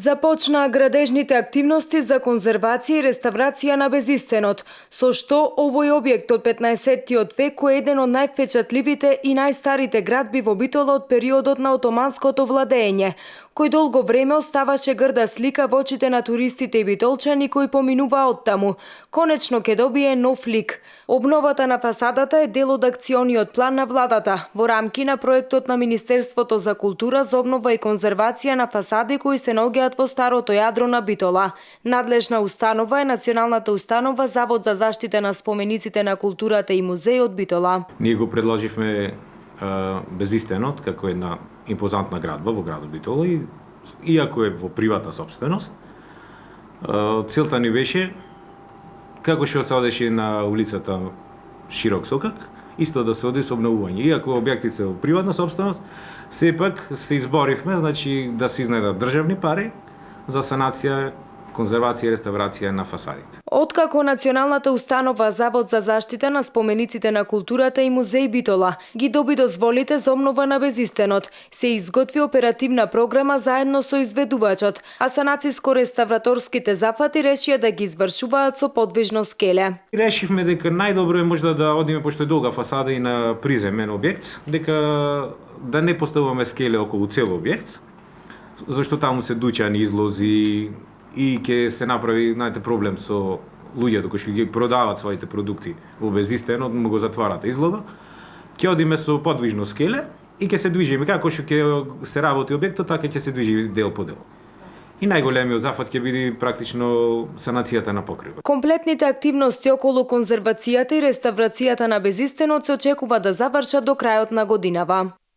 Започнаа градежните активности за конзервација и реставрација на Безистенот, со што овој објект од 15-тиот век кој е еден од највпечатливите и најстарите градби во Битола од периодот на отоманското владење, кој долго време оставаше грда слика во очите на туристите и битолчани кои поминуваа оттаму. Конечно ќе добие нов лик. Обновата на фасадата е дел од акциониот план на владата во рамки на проектот на Министерството за култура за обнова и конзервација на фасади кои се наоѓаат во старото јадро на Битола. Надлежна установа е Националната установа Завод за заштита на спомениците на културата и музејот Битола. Ние го предложивме Безистенот како една импозантна градба во градот Битола и иако е во приватна собственост, целта ни беше како што се одеше на улицата Широк Сокак, исто да се оди со обновување. Иако објектите се во приватна собственост, сепак се изборивме, значи да се изнајдат државни пари за санација, конзервација и реставрација на фасадите. Откако Националната установа Завод за заштита на спомениците на културата и музеј Битола ги доби дозволите за обнова на Безистенот, се изготви оперативна програма заедно со изведувачот, а санациско-реставраторските зафати решија да ги извршуваат со подвижно скеле. Решивме дека најдобро е можда да одиме, пошто е долга фасада и на приземен објект, дека да не поставуваме скеле околу цел објект, зашто таму се дуќани излози и ќе се направи, знаете, проблем со луѓето кои што ги продаваат своите продукти во Безистенот, му го затварат излога. Ќе одиме со подвижно скеле и ќе се движиме како што ќе се работи објектот, така ќе се движи дел по дел. И најголемиот зафат ќе биде практично санацијата на покривот. Комплетните активности околу конзервацијата и реставрацијата на Безистенот се очекува да завршат до крајот на годинава.